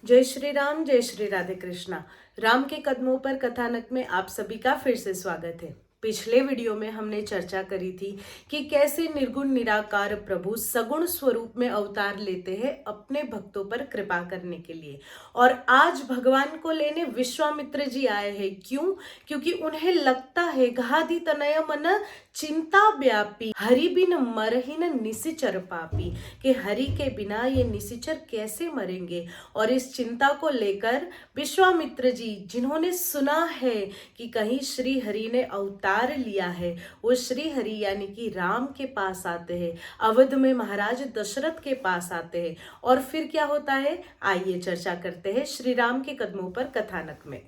जय श्री राधे कृष्णा। राम के कदमों पर कथानक में आप सभी का फिर से स्वागत है। पिछले वीडियो में हमने चर्चा करी थी कि कैसे निर्गुण निराकार प्रभु सगुण स्वरूप में अवतार लेते हैं अपने भक्तों पर कृपा करने के लिए। और आज भगवान को लेने विश्वामित्र जी आए हैं। क्यों? क्योंकि उन्हें लगता है घाधि तनय मन चिंता व्यापी हरि बिन मरहिन निशिचर पापी, कि हरि के बिना ये निशिचर कैसे मरेंगे। और इस चिंता को लेकर विश्वामित्र जी, जिन्होंने सुना है कि कहीं श्री हरि ने अवतार लिया है, वो श्री हरि यानी कि राम के पास आते हैं, अवध में महाराज दशरथ के पास आते हैं। और फिर क्या होता है, आइए चर्चा करते हैं श्री राम के कदमों पर कथानक में।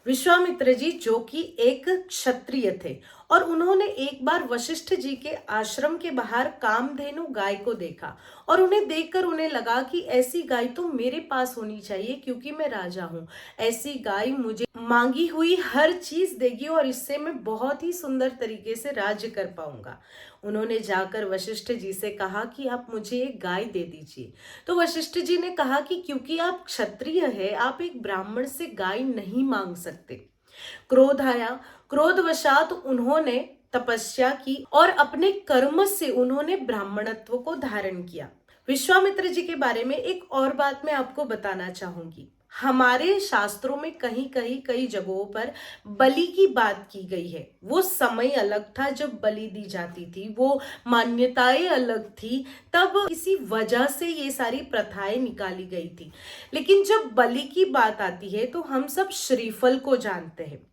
विश्वामित्र जी जो कि एक क्षत्रिय थे, और उन्होंने एक बार वशिष्ठ जी के आश्रम के बाहर कामधेनु गाय को देखा, और उन्हें देखकर उन्हें लगा कि ऐसी गाय तो मेरे पास होनी चाहिए, क्योंकि मैं राजा हूँ। ऐसी गाय मुझे मांगी हुई हर चीज देगी और इससे मैं बहुत ही सुंदर तरीके से राज्य कर पाऊंगा। उन्होंने जाकर वशिष्ठ जी से कहा कि आप मुझे एक गाय दे दीजिए। तो वशिष्ठ जी ने कहा कि क्योंकि आप क्षत्रिय है, आप एक ब्राह्मण से गाय नहीं मांग सकते। क्रोध आया। क्रोधवशात उन्होंने तपस्या की और अपने कर्म से उन्होंने ब्राह्मणत्व को धारण किया। विश्वामित्र जी के बारे में एक और बात मैं आपको बताना चाहूंगी। हमारे शास्त्रों में कहीं कहीं कई जगहों पर बलि की बात की गई है। वो समय अलग था जब बलि दी जाती थी, वो मान्यताएं अलग थी, तब किसी वजह से ये सारी प्रथाएं निकाली गई थी। लेकिन जब बलि की बात आती है तो हम सब श्रीफल को जानते हैं।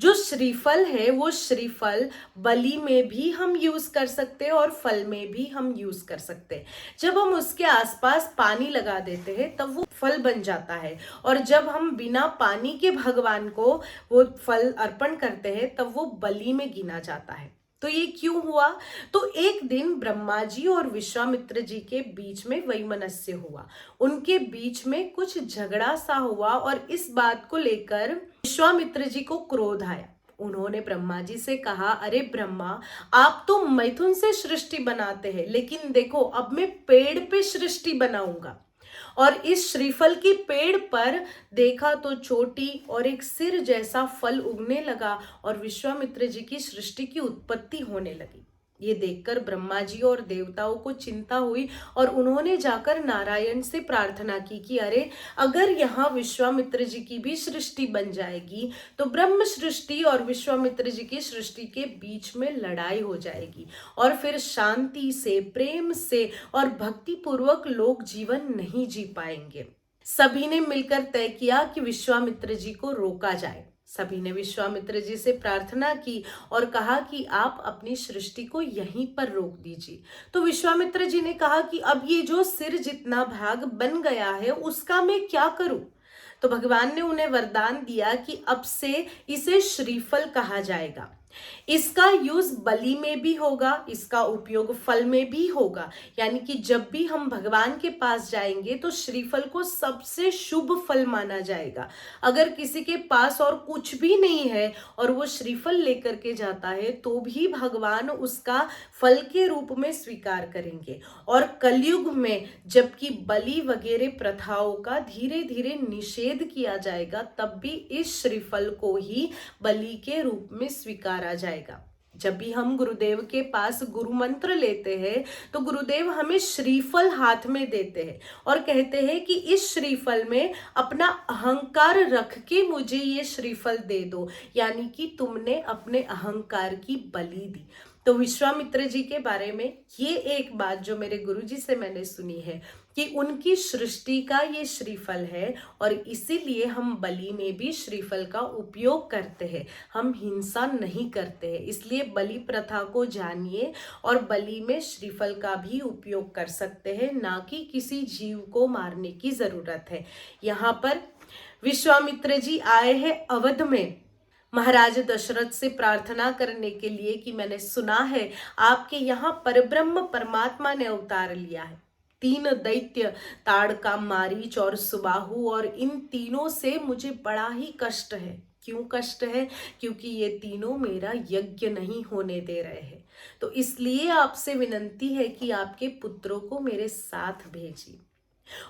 जो श्रीफल है वो श्रीफल बलि में भी हम यूज कर सकते हैं और फल में भी हम यूज कर सकते हैं। जब हम उसके आसपास पानी लगा देते हैं तब वो फल बन जाता है, और जब हम बिना पानी के भगवान को वो फल अर्पण करते हैं तब वो बलि में गिना जाता है। तो ये क्यों हुआ? तो एक दिन ब्रह्मा जी और विश्वामित्र जी के बीच में वैमनस्य हुआ। उनके बीच में कुछ झगड़ा सा हुआ और इस बात को लेकर विश्वामित्र जी को क्रोध आया। उन्होंने ब्रह्मा जी से कहा, अरे ब्रह्मा, आप तो मैथुन से सृष्टि बनाते हैं, लेकिन देखो अब मैं पेड़ पे सृष्टि बनाऊंगा। और इस श्रीफल की पेड़ पर देखा तो चोटी और एक सिर जैसा फल उगने लगा और विश्वामित्र जी की सृष्टि की उत्पत्ति होने लगी। ये देखकर ब्रह्मा जी और देवताओं को चिंता हुई और उन्होंने जाकर नारायण से प्रार्थना की कि अरे, अगर यहाँ विश्वामित्र जी की भी सृष्टि बन जाएगी तो ब्रह्म सृष्टि और विश्वामित्र जी की सृष्टि के बीच में लड़ाई हो जाएगी, और फिर शांति से, प्रेम से और भक्ति पूर्वक लोग जीवन नहीं जी पाएंगे। सभी ने मिलकर तय किया कि विश्वामित्र जी को रोका जाए। सभी ने विश्वामित्र जी से प्रार्थना की और कहा कि आप अपनी सृष्टि को यहीं पर रोक दीजिए। तो विश्वामित्र जी ने कहा कि अब ये जो सिर जितना भाग बन गया है उसका मैं क्या करूं? तो भगवान ने उन्हें वरदान दिया कि अब से इसे श्रीफल कहा जाएगा। इसका यूज बलि में भी होगा, इसका उपयोग फल में भी होगा। यानी कि जब भी हम भगवान के पास जाएंगे तो श्रीफल को सबसे शुभ फल माना जाएगा। अगर किसी के पास और कुछ भी नहीं है और वो श्रीफल लेकर के जाता है तो भी भगवान उसका फल के रूप में स्वीकार करेंगे। और कलयुग में जबकि बलि वगैरह प्रथाओं का धीरे धीरे निषेध किया जाएगा, तब भी इस श्रीफल को ही बलि के रूप में स्वीकारा जाएगा। जब भी हम गुरुदेव के पास गुरु मंत्र लेते हैं तो गुरुदेव हमें श्रीफल हाथ में देते हैं और कहते हैं कि इस श्रीफल में अपना अहंकार रख के मुझे ये श्रीफल दे दो, यानी कि तुमने अपने अहंकार की बलि दी। तो विश्वामित्र जी के बारे में ये एक बात जो मेरे गुरुजी से मैंने सुनी है कि उनकी सृष्टि का ये श्रीफल है, और इसीलिए हम बलि में भी श्रीफल का उपयोग करते हैं। हम हिंसा नहीं करते हैं, इसलिए बलि प्रथा को जानिए और बलि में श्रीफल का भी उपयोग कर सकते हैं, ना कि किसी जीव को मारने की जरूरत है। यहाँ पर विश्वामित्र जी आए हैं अवध में महाराज दशरथ से प्रार्थना करने के लिए कि मैंने सुना है आपके यहाँ परब्रह्म परमात्मा ने अवतार लिया है। 3 दैत्य ताड़का, मारीच और सुबाहु, और इन तीनों से मुझे बड़ा ही कष्ट है। क्यों कष्ट है? क्योंकि ये तीनों मेरा यज्ञ नहीं होने दे रहे हैं। तो इसलिए आपसे विनंती है कि आपके पुत्रों को मेरे साथ भेजिए।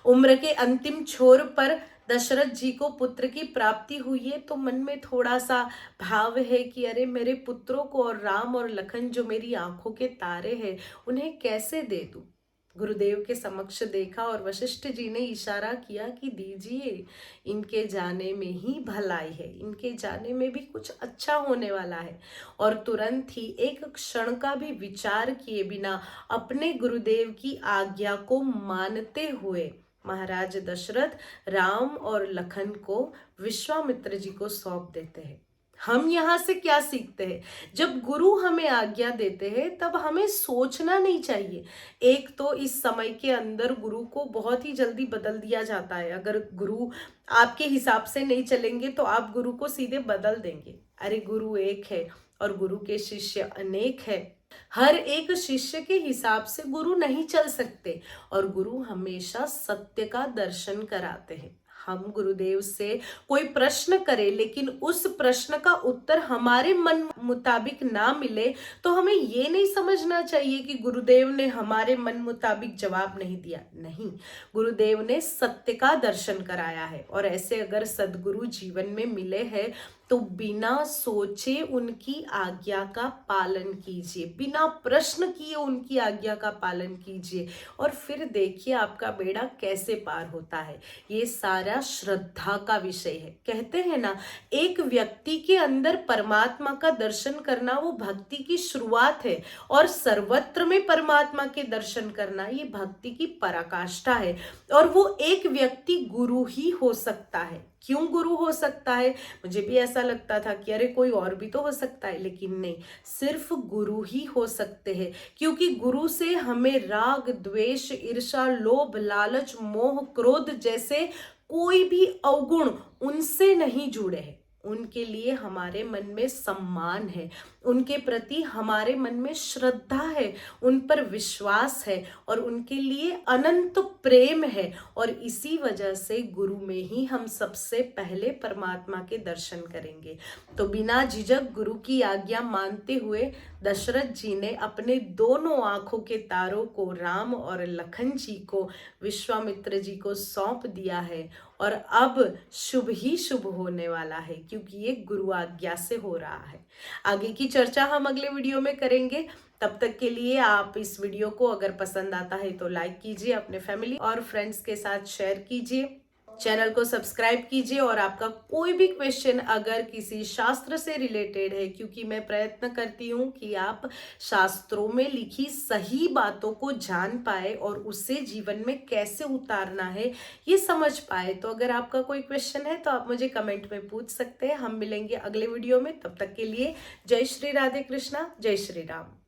उम्र के अंतिम छोर पर दशरथ जी को पुत्र की प्राप्ति हुई है, तो मन में थोड़ा सा भाव है कि अरे मेरे पुत्रों को, और राम और लखन जो मेरी आंखों के तारे हैं, उन्हें कैसे दे दूं। गुरुदेव के समक्ष देखा और वशिष्ठ जी ने इशारा किया कि दीजिए, इनके जाने में ही भलाई है, इनके जाने में भी कुछ अच्छा होने वाला है। और तुरंत ही एक क्षण का भी विचार किए बिना अपने गुरुदेव की आज्ञा को मानते हुए महाराज दशरथ राम और लखन को विश्वामित्र जी को सौंप देते हैं। हम यहाँ से क्या सीखते हैं? जब गुरु हमें आज्ञा देते हैं तब हमें सोचना नहीं चाहिए। एक तो इस समय के अंदर गुरु को बहुत ही जल्दी बदल दिया जाता है। अगर गुरु आपके हिसाब से नहीं चलेंगे तो आप गुरु को सीधे बदल देंगे। अरे गुरु एक है और गुरु के शिष्य अनेक है। हर एक शिष्य के हिसाब से गुरु नहीं चल सकते और गुरु हमेशा सत्य का दर्शन कराते हैं। हम गुरुदेव से कोई प्रश्न करें लेकिन उस प्रश्न का उत्तर हमारे मन मुताबिक ना मिले तो हमें ये नहीं समझना चाहिए कि गुरुदेव ने हमारे मन मुताबिक जवाब नहीं दिया। नहीं, गुरुदेव ने सत्य का दर्शन कराया है। और ऐसे अगर सद्गुरु जीवन में मिले हैं तो बिना सोचे उनकी आज्ञा का पालन कीजिए, बिना प्रश्न किए उनकी आज्ञा का पालन कीजिए और फिर देखिए आपका बेड़ा कैसे पार होता है। ये सारा श्रद्धा का विषय है। कहते हैं ना, एक व्यक्ति के अंदर परमात्मा का दर्शन करना वो भक्ति की शुरुआत है और सर्वत्र में परमात्मा के दर्शन करना ये भक्ति की पराकाष्ठा है। और वो एक व्यक्ति गुरु ही हो सकता है। क्यों गुरु हो सकता है? मुझे भी ऐसा लगता था कि अरे कोई और भी तो हो सकता है, लेकिन नहीं, सिर्फ गुरु ही हो सकते हैं। क्योंकि गुरु से हमें राग, द्वेष, ईर्ष्या, लोभ, लालच, मोह, क्रोध जैसे कोई भी अवगुण उनसे नहीं जुड़े हैं। उनके लिए हमारे मन में सम्मान है, उनके प्रति हमारे मन में श्रद्धा है, उन पर विश्वास है और उनके लिए अनंत प्रेम है। और इसी वजह से गुरु में ही हम सबसे पहले परमात्मा के दर्शन करेंगे। तो बिना झिझक गुरु की आज्ञा मानते हुए दशरथ जी ने अपने दोनों आंखों के तारों को राम और लखन जी को विश्वामित्र जी को सौंप दिया है। और अब शुभ ही शुभ होने वाला है क्योंकि ये गुरु आज्ञा से हो रहा है। आगे की चर्चा हम अगले वीडियो में करेंगे। तब तक के लिए आप इस वीडियो को अगर पसंद आता है तो लाइक कीजिए, अपने फैमिली और फ्रेंड्स के साथ शेयर कीजिए, चैनल को सब्सक्राइब कीजिए। और आपका कोई भी क्वेश्चन अगर किसी शास्त्र से रिलेटेड है, क्योंकि मैं प्रयत्न करती हूँ कि आप शास्त्रों में लिखी सही बातों को जान पाए और उसे जीवन में कैसे उतारना है ये समझ पाए, तो अगर आपका कोई क्वेश्चन है तो आप मुझे कमेंट में पूछ सकते हैं। हम मिलेंगे अगले वीडियो में। तब तक के लिए जय श्री राधे कृष्णा, जय श्री राम।